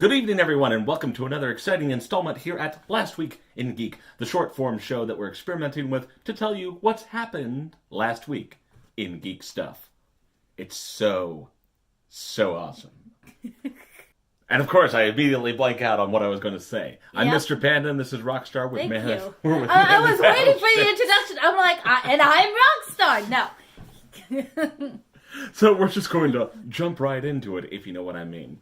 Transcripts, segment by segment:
Good evening, everyone, and welcome to another exciting installment here at Last Week in Geek, the short-form show that we're experimenting with to tell you what's happened last week in geek stuff. It's so awesome. And of course, I immediately blank out on what I was going to say. I'm Mr. Panda, and this is Rockstar with Thank you. We're with I was waiting for the introduction. I'm like, and I'm Rockstar. No. So we're just going to jump right into it, if you know what I mean.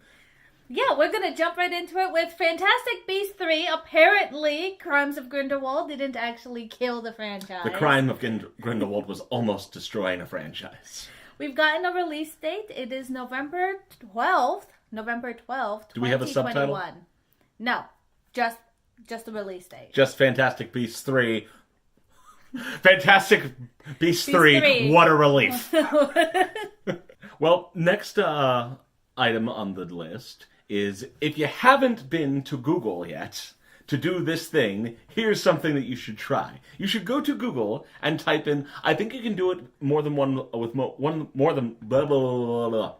Yeah, we're going to jump right into it with Fantastic Beasts 3. Apparently, Crimes of Grindelwald didn't actually kill the franchise. The crime of Grindelwald was almost destroying a franchise. We've gotten a release date. It is November 12th. November 12th, 2021. Do we have a subtitle? No, just the release date. Just Fantastic Beasts 3. Fantastic Beasts 3. What a relief. Well, next item on the list is, if you haven't been to Google yet to do this thing, here's something that you should try. You should go to Google and type in, I think you can do it more than one, with more than blah, blah, blah, blah.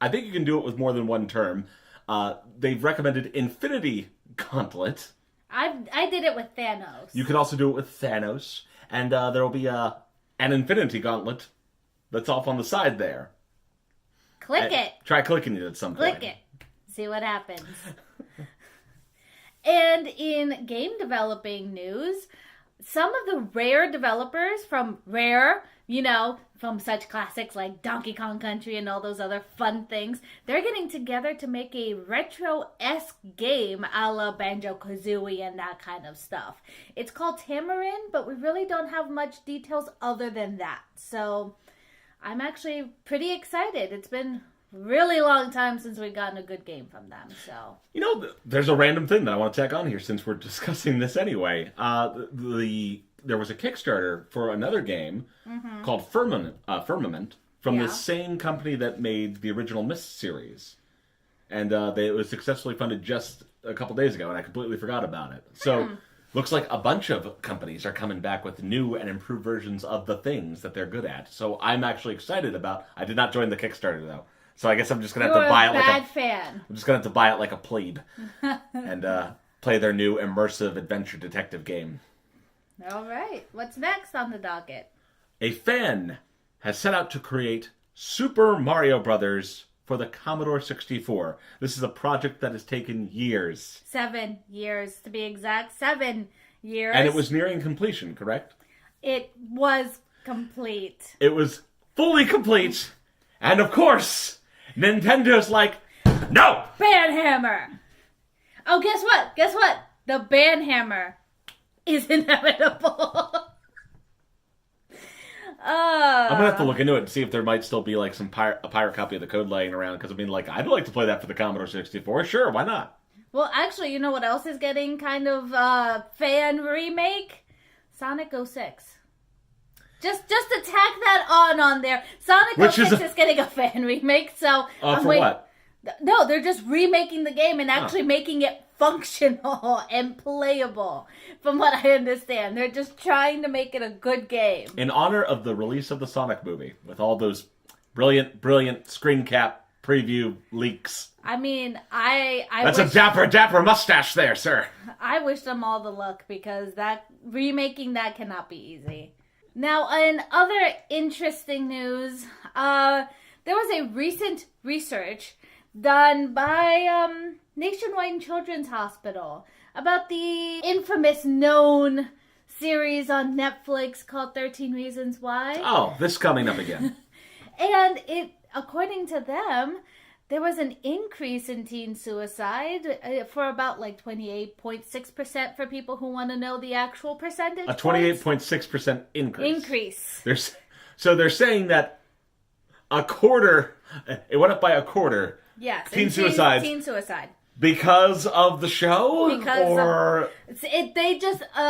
I think you can do it with more than one term. They've recommended Infinity Gauntlet. I did it with Thanos. You could also do it with Thanos. And there will be an Infinity Gauntlet that's off on the side there. Click it. Try clicking it at some point. Click it. See what happens. And in game developing news, some of the Rare developers from Rare, from such classics like Donkey Kong Country and all those other fun things, they're getting together to make a retro-esque game a la Banjo-Kazooie and that kind of stuff. It's called Tamarin, but we really don't have much details other than that. So I'm actually pretty excited. It's been really long time since we've gotten a good game from them. So there's a random thing that I want to tack on here since we're discussing this anyway. There was a Kickstarter for another game called Firmament from the same company that made the original Myst series, and it was successfully funded just a couple days ago, and I completely forgot about it. So looks like a bunch of companies are coming back with new and improved versions of the things that they're good at. So I'm actually excited about. I did not join the Kickstarter though. So I guess I'm just gonna have to buy it like a fan. I'm just gonna have to buy it like a plebe, and play their new immersive adventure detective game. All right, what's next on the docket? A fan has set out to create Super Mario Brothers for the Commodore 64. This is a project that has taken years. 7 years to be exact. 7 years. And it was nearing completion, correct? It was complete. It was fully complete, and of course, Nintendo's like, no! Banhammer! Oh, guess what? Guess what? The Banhammer is inevitable. I'm gonna have to look into it and see if there might still be like a pirate copy of the code laying around, because I'd like to play that for the Commodore 64. Sure, why not? Well, actually, you know what else is getting kind of fan remake? Sonic 06. Just to tack that on there. Sonic 06 is getting a fan remake, so for what? No, they're just remaking the game and actually making it functional and playable, from what I understand. They're just trying to make it a good game. In honor of the release of the Sonic movie, with all those brilliant screen cap preview leaks. That's a dapper mustache there, sir. I wish them all the luck, because remaking that cannot be easy. Now, in other interesting news, there was a recent research done by Nationwide Children's Hospital about the infamous known series on Netflix called 13 Reasons Why. Oh, this coming up again. And according to them, there was an increase in teen suicide for about 28.6% for people who want to know the actual percentage. A 28.6% increase. They're saying that a quarter, it went up by a quarter. Yes. Teen suicide. Because of the show?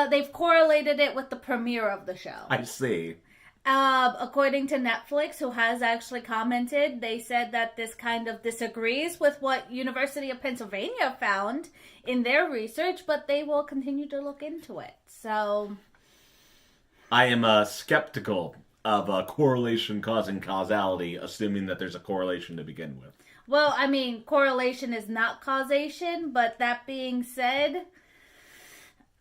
They've correlated it with the premiere of the show. I see. According to Netflix, who has actually commented, they said that this kind of disagrees with what University of Pennsylvania found in their research, but they will continue to look into it. So I am skeptical of a correlation causing causality, assuming that there's a correlation to begin with. Well, I mean, correlation is not causation, but that being said,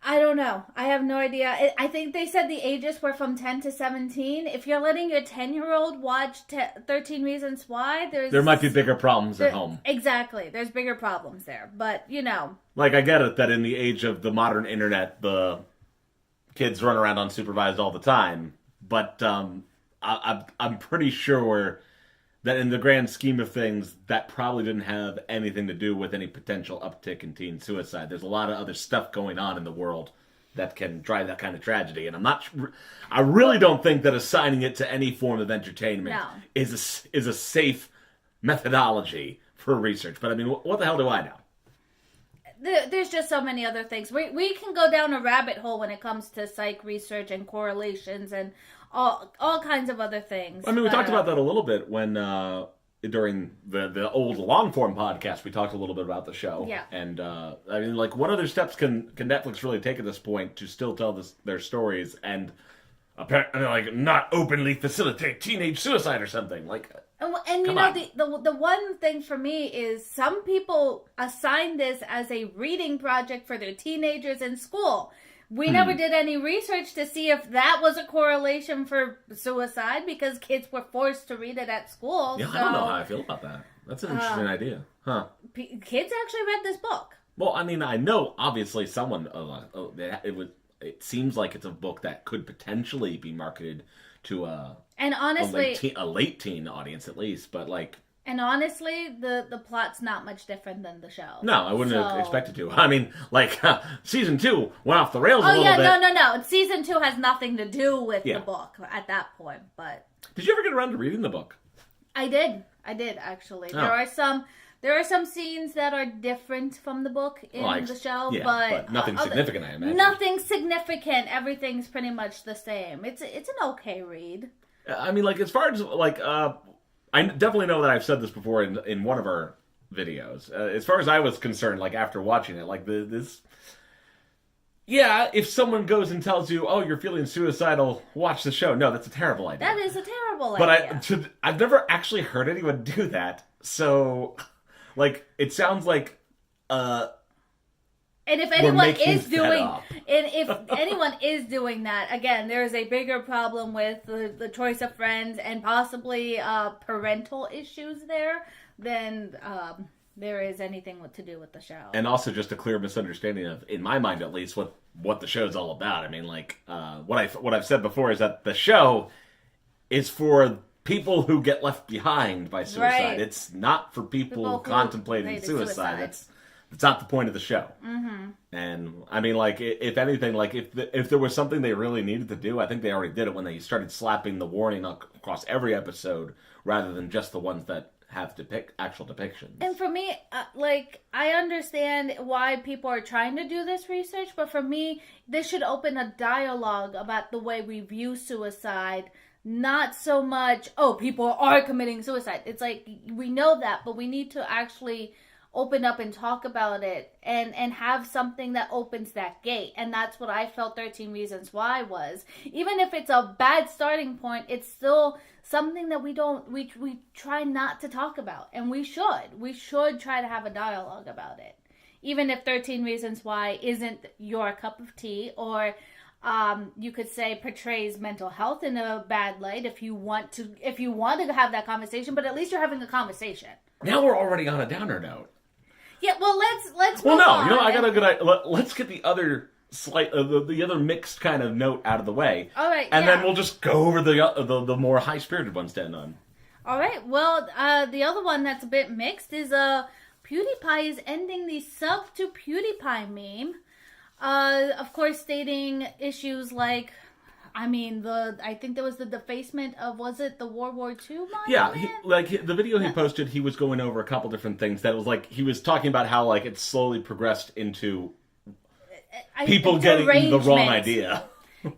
I don't know. I have no idea. I think they said the ages were from 10 to 17. If you're letting your 10-year-old watch 13 Reasons Why, there might be bigger problems at home. Exactly. There's bigger problems there. But, you know. Like, I get it that in the age of the modern internet, the kids run around unsupervised all the time. But I'm pretty sure that in the grand scheme of things, that probably didn't have anything to do with any potential uptick in teen suicide. There's a lot of other stuff going on in the world that can drive that kind of tragedy. And I really don't think that assigning it to any form of entertainment is a safe methodology for research. But I mean, what the hell do I know? There's just so many other things. We can go down a rabbit hole when it comes to psych research and correlations and all kinds of other things. I mean, we talked about that a little bit when during the old long form podcast. We talked a little bit about the show. Yeah. And I mean, like, what other steps can Netflix really take at this point to still tell their stories and apparently, like, not openly facilitate teenage suicide or something? Like, and you know, the one thing for me is some people assign this as a reading project for their teenagers in school. We never did any research to see if that was a correlation for suicide because kids were forced to read it at school. Yeah, I don't know how I feel about that. That's an interesting idea. Huh. Kids actually read this book. Well, I mean, I know obviously someone, it seems like it's a book that could potentially be marketed to and honestly, a late teen audience at least, but like... And honestly, the plot's not much different than the show. No, I wouldn't have expected to. I mean, like, season 2 went off the rails a little bit. Oh, yeah, no. Season 2 has nothing to do with the book at that point, but... Did you ever get around to reading the book? I did, actually. Oh. There are some scenes that are different from the book in the show, but nothing significant, I imagine. Nothing significant. Everything's pretty much the same. It's an okay read. I mean, like, as far as, like... I definitely know that I've said this before in one of our videos. As far as I was concerned, like, after watching it, like, this... Yeah, if someone goes and tells you, oh, you're feeling suicidal, watch the show. No, that's a terrible idea. That is a terrible idea. But I've never actually heard anyone do that. So, like, it sounds like... And if anyone is doing that, again, there is a bigger problem with the choice of friends and possibly parental issues there than there is anything to do with the show. And also just a clear misunderstanding of, in my mind at least, what the show's all about. I mean, like, what I've said before is that the show is for people who get left behind by suicide. Right. It's not for people contemplating suicide. It's not the point of the show. Mm-hmm. And, I mean, like, if anything, like, if there was something they really needed to do, I think they already did it when they started slapping the warning across every episode rather than just the ones that have actual depictions. And for me, like, I understand why people are trying to do this research, but for me, this should open a dialogue about the way we view suicide. Not so much, oh, people are committing suicide. It's like, we know that, but we need to actually... open up and talk about it and have something that opens that gate. And that's what I felt 13 Reasons Why was. Even if it's a bad starting point, it's still something that we try not to talk about. And we should try to have a dialogue about it. Even if 13 Reasons Why isn't your cup of tea, or you could say portrays mental health in a bad light if you want to have that conversation, but at least you're having a conversation. Now we're already on a downer note. Yeah, well, let's move on. You know, I got a good idea. Let's get the other the other mixed kind of note out of the way. All right, and then we'll just go over the more high spirited ones to end on. All right. Well, the other one that's a bit mixed is PewDiePie is ending the sub to PewDiePie meme. Of course, stating issues like. I mean, I think there was the defacement of, was it the World War II monument? Yeah, the video he posted, he was going over a couple different things that was like, he was talking about how, like, it slowly progressed into people getting the wrong idea.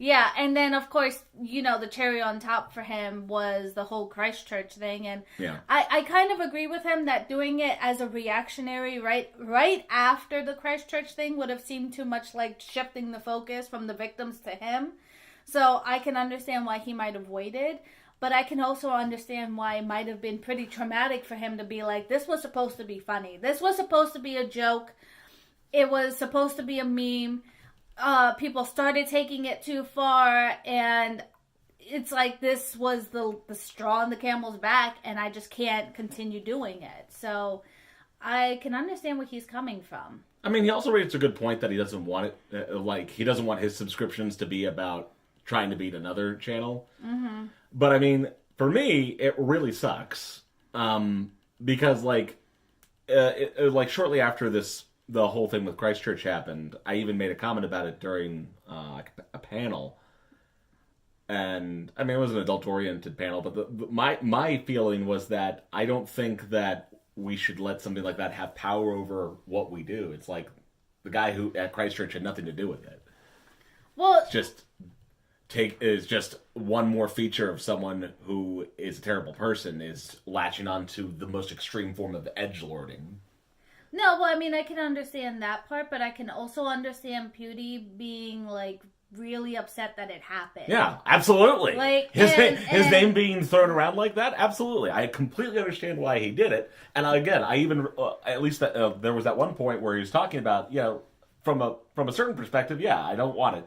Yeah, and then, of course, you know, the cherry on top for him was the whole Christchurch thing, and I kind of agree with him that doing it as a reactionary right after the Christchurch thing would have seemed too much like shifting the focus from the victims to him. So I can understand why he might have waited. But I can also understand why it might have been pretty traumatic for him to be like, this was supposed to be funny. This was supposed to be a joke. It was supposed to be a meme. People started taking it too far, and it's like this was the straw on the camel's back, and I just can't continue doing it. So I can understand where he's coming from. I mean, he also raised a good point that he doesn't want it, he doesn't want his subscriptions to be about trying to beat another channel. Mm-hmm. But I mean, for me, it really sucks. Because shortly after the whole thing with Christchurch happened, I even made a comment about it during a panel. And I mean, it was an adult-oriented panel, but my feeling was that I don't think that we should let something like that have power over what we do. It's like the guy who at Christchurch had nothing to do with it. Well, is just one more feature of someone who is a terrible person is latching on to the most extreme form of edgelording. No, well, I mean, I can understand that part, but I can also understand Pewdie being, like, really upset that it happened. Yeah, absolutely. Like, his name being thrown around like that, absolutely. I completely understand why he did it. And again, I even, at least there was that one point where he was talking about, from a certain perspective, I don't want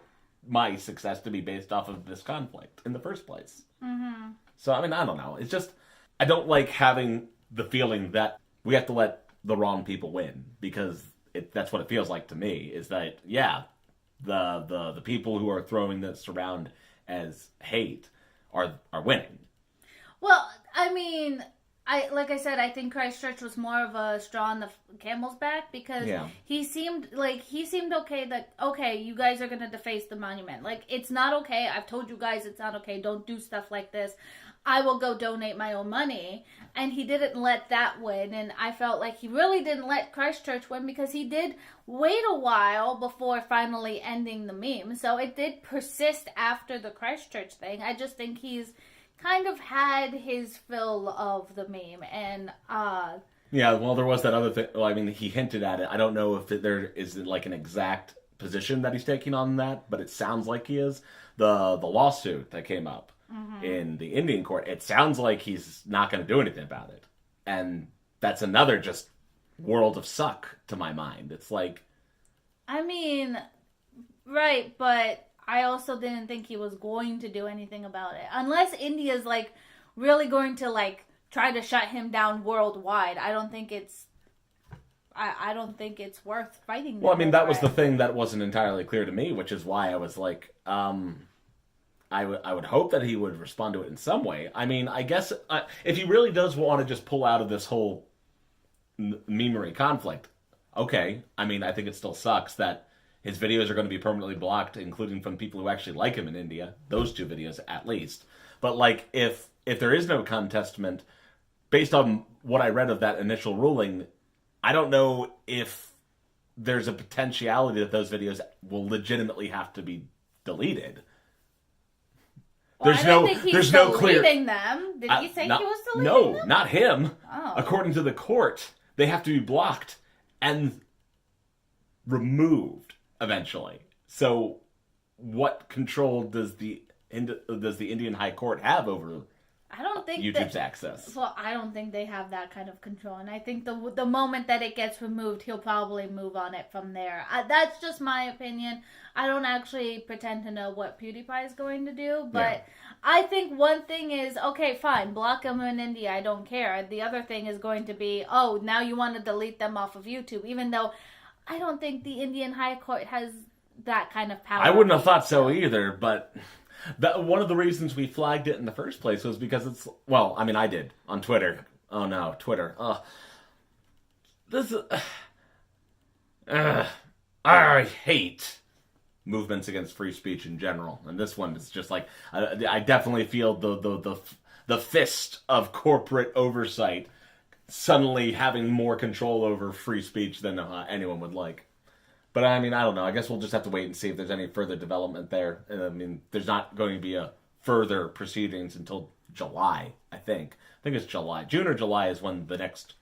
my success to be based off of this conflict in the first place. Mm-hmm. So, I mean, I don't know. It's just, I don't like having the feeling that we have to let the wrong people win, because that's what it feels like to me, is that, the people who are throwing this around as hate are winning. Well, I mean, like I said, I think Christchurch was more of a straw on the camel's back, because he seemed okay that, okay, you guys are going to deface the monument. Like, it's not okay. I've told you guys it's not okay. Don't do stuff like this. I will go donate my own money. And he didn't let that win. And I felt like he really didn't let Christchurch win, because he did wait a while before finally ending the meme. So it did persist after the Christchurch thing. I just think he's kind of had his fill of the meme. And yeah, well, there was that other thing. Well, I mean, he hinted at it. I don't know if there is like an exact position that he's taking on that, but it sounds like he is. The lawsuit that came up in the Indian court, it sounds like he's not going to do anything about it. And that's another just world of suck to my mind. It's like, I mean, right, but I also didn't think he was going to do anything about it. Unless India's, like, really going to, like, try to shut him down worldwide. I don't think it's worth fighting. Well, I mean, that was the thing that wasn't entirely clear to me, which is why I was like, I would hope that he would respond to it in some way. I mean, I guess if he really does want to just pull out of this whole memery conflict, okay. I mean, I think it still sucks that his videos are going to be permanently blocked, including from people who actually like him in India. Those two videos, at least. But, like, if there is no contestment, based on what I read of that initial ruling, I don't know if there's a potentiality that those videos will legitimately have to be deleted. Well, there's no clear. Them. Did he say he was deleting them? No, not him. Oh. According to the court, they have to be blocked and removed eventually. So, what control does the Indian High Court have over? I don't think YouTube's access. Well, I don't think they have that kind of control, and I think the moment that it gets removed, he'll probably move on it from there. That's just my opinion. I don't actually pretend to know what PewDiePie is going to do, but I think one thing is, okay, fine, block him in India, I don't care. The other thing is going to be, oh, now you want to delete them off of YouTube, even though I don't think the Indian High Court has that kind of power. I wouldn't have thought so either, but one of the reasons we flagged it in the first place was because it's, well, I mean, I did on Twitter. Oh no, Twitter. This is, I hate movements against free speech in general, and this one is just like, I definitely feel the fist of corporate oversight suddenly having more control over free speech than anyone would like. But, I mean, I don't know. I guess we'll just have to wait and see if there's any further development there. I mean, there's not going to be a further proceedings until July, I think. I think it's July. June or July is when the next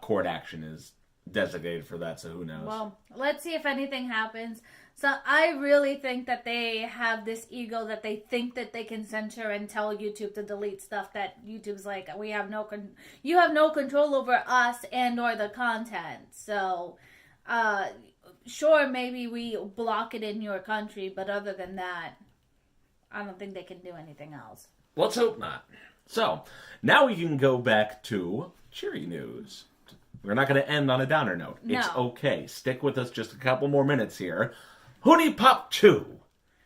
court action is designated for that, so who knows? Well, let's see if anything happens. So I really think that they have this ego that they think that they can censor and tell YouTube to delete stuff that YouTube's like, you have no control over us and or the content. So, sure, maybe we block it in your country, but other than that, I don't think they can do anything else. Let's hope not. So, now we can go back to cheery news. We're not going to end on a downer note. No. It's okay. Stick with us just a couple more minutes here. HuniePop 2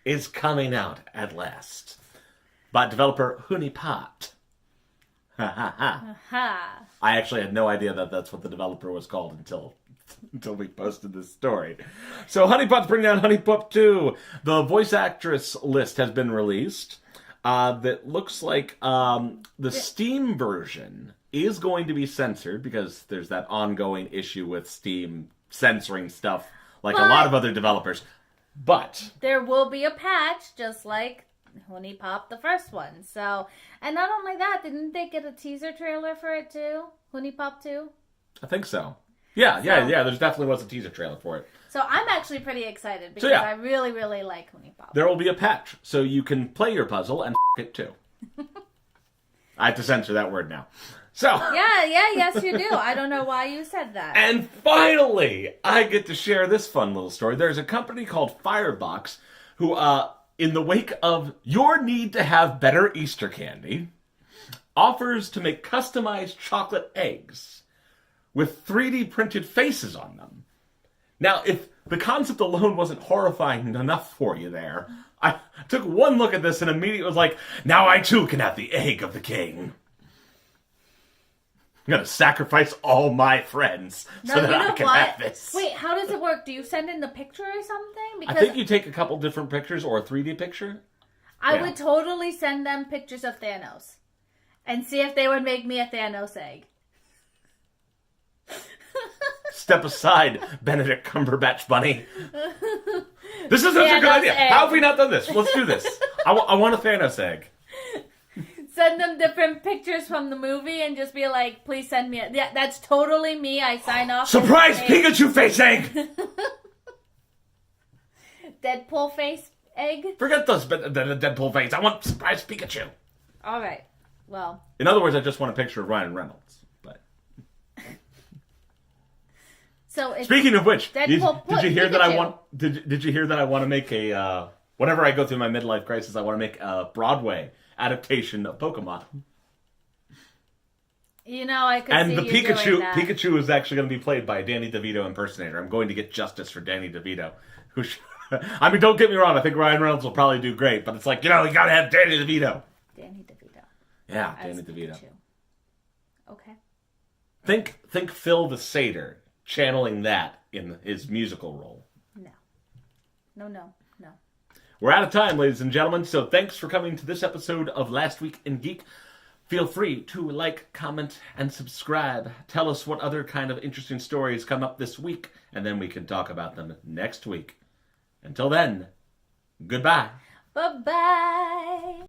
is coming out at last by developer HuniePop. Ha ha ha. Ha. I actually had no idea that that's what the developer was called until we posted this story. So HuniePop's bringing out HuniePop 2. The voice actress list has been released. That looks like the Steam version is going to be censored because there's that ongoing issue with Steam censoring stuff like a lot of other developers. But there will be a patch, just like HuniePop, the first one. So, and not only that, didn't they get a teaser trailer for it too? HuniePop 2? I think so. Yeah. There's definitely was a teaser trailer for it. So I'm actually pretty excited because I really, really like HuniePop. There will be a patch, so you can play your puzzle and it too. I have to censor that word now. So yes, you do. I don't know why you said that. And finally, I get to share this fun little story. There's a company called Firebox who, in the wake of your need to have better Easter candy, offers to make customized chocolate eggs with 3D printed faces on them. Now, if the concept alone wasn't horrifying enough for you there, I took one look at this and immediately was like, now I too can have the egg of the king. I'm going to sacrifice all my friends so that I can have this. Wait, how does it work? Do you send in the picture or something? Because I think you take a couple different pictures or a 3D picture. I would totally send them pictures of Thanos and see if they would make me a Thanos egg. Step aside, Benedict Cumberbatch bunny. This is such a good idea. Egg. How have we not done this? Let's do this. I want a Thanos egg. Send them different pictures from the movie and just be like, please send me yeah, that's totally me. I sign off. Surprise Pikachu face egg! Deadpool face egg? Forget the Deadpool face. I want surprise Pikachu. Alright. Well. In other words, I just want a picture of Ryan Reynolds. But so speaking of which, did you hear Pikachu. that I want did you hear that I want to make a whenever I go through my midlife crisis, I want to make a Broadway adaptation of Pokemon. You know, I could and see the you doing that. Pikachu is actually going to be played by a Danny DeVito impersonator. I'm going to get justice for Danny DeVito. I mean, don't get me wrong. I think Ryan Reynolds will probably do great, but it's like, you got to have Danny DeVito. Danny DeVito. Yeah, Danny DeVito. Pikachu. Okay. Think Phil the Satyr channeling that in his musical role. No. We're out of time, ladies and gentlemen, so thanks for coming to this episode of Last Week in Geek. Feel free to like, comment, and subscribe. Tell us what other kind of interesting stories come up this week, and then we can talk about them next week. Until then, goodbye. Bye-bye.